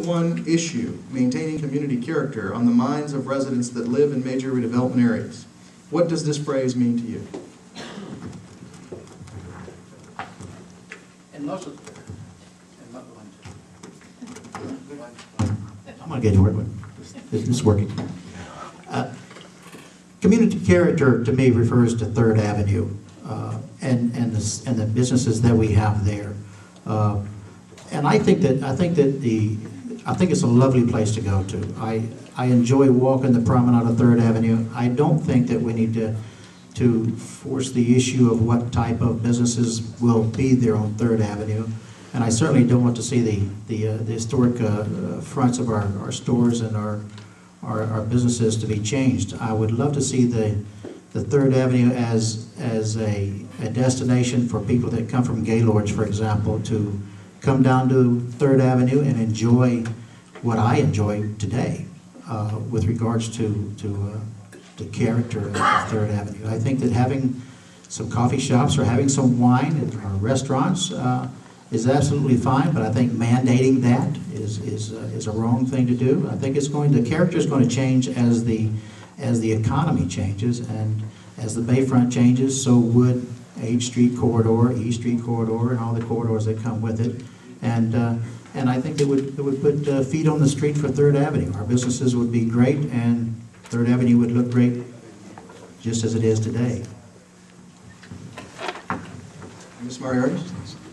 one issue, maintaining community character on the minds of residents that live in major redevelopment areas. What does this phrase mean to you? And most of I'm going to get to work with. This is working. Community character to me refers to 3rd Avenue and the businesses that we have there. And I think it's a lovely place to go to. I enjoy walking the promenade of 3rd Avenue. I don't think that we need to force the issue of what type of businesses will be there on 3rd Avenue. And I certainly don't want to see the historic fronts of our stores and our businesses to be changed. I would love to see the 3rd Avenue as a destination for people that come from Gaylords, for example, to come down to 3rd Avenue and enjoy what I enjoy today with regards to the character of 3rd Avenue. I think that having some coffee shops or having some wine in our restaurants is absolutely fine, but I think mandating that is a wrong thing to do. I think the character is going to change as the economy changes, and as the Bayfront changes, so would H Street corridor, E Street corridor, and all the corridors that come with it. And I think it would put feet on the street for 3rd Avenue. Our businesses would be great, and 3rd Avenue would look great just as it is today. Ms. Moriarty?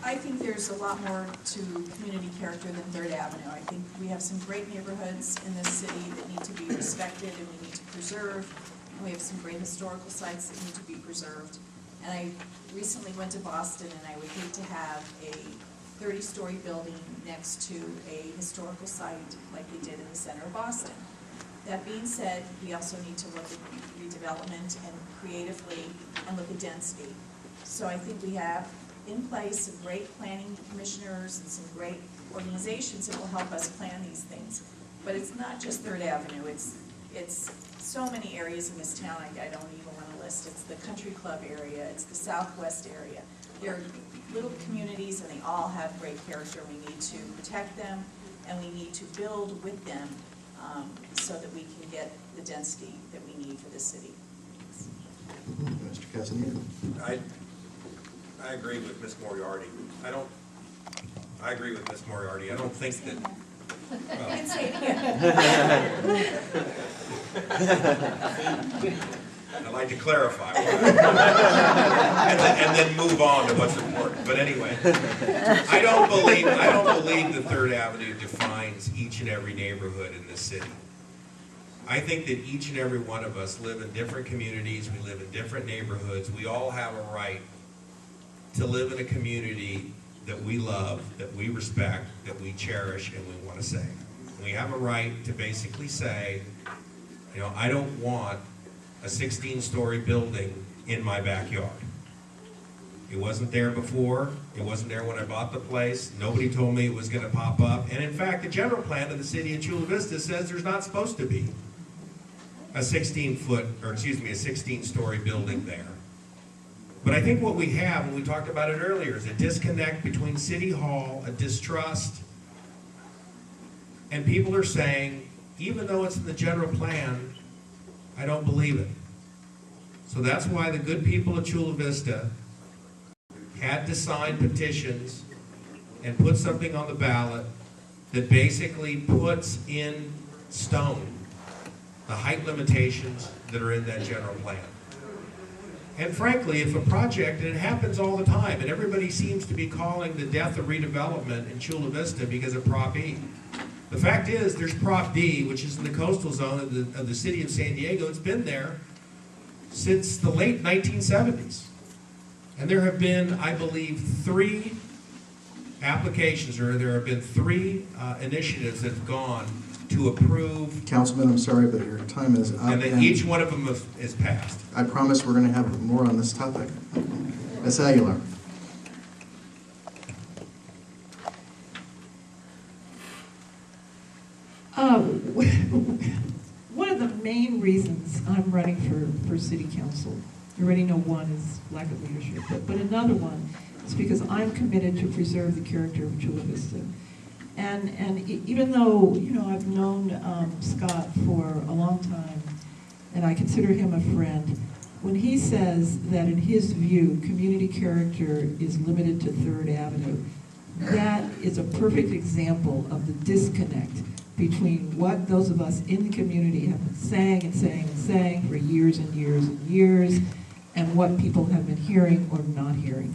I think there's a lot more to community character than 3rd Avenue. I think we have some great neighborhoods in this city that need to be respected and we need to preserve. And we have some great historical sites that need to be preserved. And I recently went to Boston, and I would hate to have a 30-story building next to a historical site like we did in the center of Boston. That being said, we also need to look at redevelopment and creatively and look at density. So I think we have in place some great planning commissioners and some great organizations that will help us plan these things. But it's not just 3rd Avenue. It's so many areas in this town I don't even want to list. It's the country club area. It's the southwest area. They're little communities, and they all have great character. We need to protect them, and we need to build with them so that we can get the density that we need for this city. Mr. Castaneda? I agree with Ms. Moriarty. I agree with Ms. Moriarty. I don't think that. You can say it again. I'd like to clarify and then move on to what's important. But anyway, I don't believe that 3rd Avenue defines each and every neighborhood in this city. I think that each and every one of us live in different communities. We live in different neighborhoods. We all have a right to live in a community that we love, that we respect, that we cherish, and we want to say. We have a right to basically say, I don't want a 16-story building in my backyard. It wasn't there before. It wasn't there when I bought the place. Nobody told me it was going to pop up. And in fact, the general plan of the city of Chula Vista says there's not supposed to be a 16-story building there. But I think what we have, and we talked about it earlier, is a disconnect between City Hall, a distrust, and people are saying, even though it's in the general plan, I don't believe it. So that's why the good people of Chula Vista had to sign petitions and put something on the ballot that basically puts in stone the height limitations that are in that general plan. And frankly, if a project, and it happens all the time, and everybody seems to be calling the death of redevelopment in Chula Vista because of Prop E. The fact is, there's Prop D, which is in the coastal zone of the city of San Diego. It's been there since the late 1970s. And there have been, I believe, 3 applications, or there have been 3 initiatives that have gone to approve. Councilman, I'm sorry, but your time is up. And then each one of them is passed. I promise we're going to have more on this topic. Ms. Aguilar. One of the main reasons I'm running for city council, you already know one is lack of leadership, but another one is because I'm committed to preserve the character of Chula Vista. And even though, you know, I've known Scott for a long time, and I consider him a friend, when he says that in his view, community character is limited to 3rd Avenue, that is a perfect example of the disconnect between what those of us in the community have been saying and saying and saying for years and years and years, and what people have been hearing or not hearing.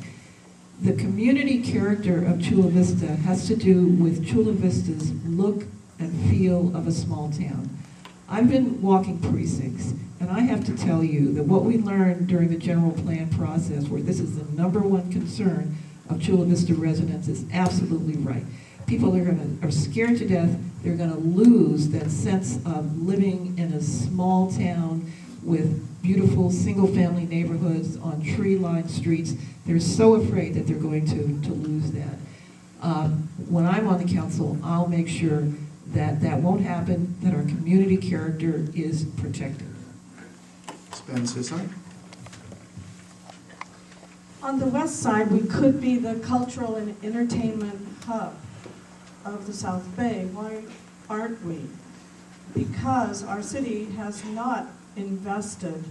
The community character of Chula Vista has to do with Chula Vista's look and feel of a small town. I've been walking precincts, and I have to tell you that what we learned during the general plan process, where this is the #1 concern of Chula Vista residents, is absolutely right. People are scared to death. They're going to lose that sense of living in a small town with beautiful single-family neighborhoods on tree-lined streets. They're so afraid that they're going to lose that. When I'm on the council, I'll make sure that that won't happen, that our community character is protected. Spence Sisson? On the west side, we could be the cultural and entertainment hub of the South Bay. Why aren't we? Because our city has not invested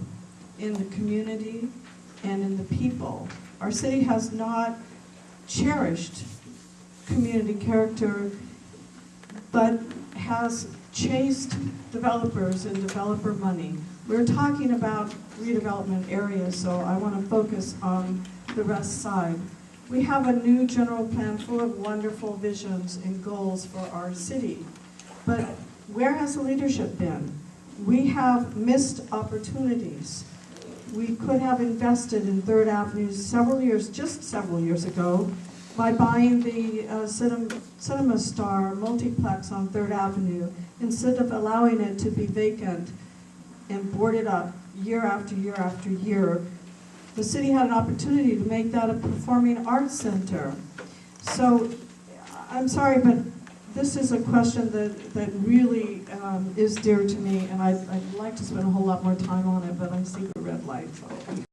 in the community and in the people. Our city has not cherished community character, but has chased developers and developer money. We're talking about redevelopment areas, so I want to focus on the west side. We have a new general plan full of wonderful visions and goals for our city, but where has the leadership been? We have missed opportunities. We could have invested in 3rd Avenue just several years ago, by buying the Cinema Star multiplex on 3rd Avenue, instead of allowing it to be vacant and boarded up year after year after year. The city had an opportunity to make that a performing arts center. So I'm sorry, but this is a question that really is dear to me, and I'd like to spend a whole lot more time on it, but I see the red light. So.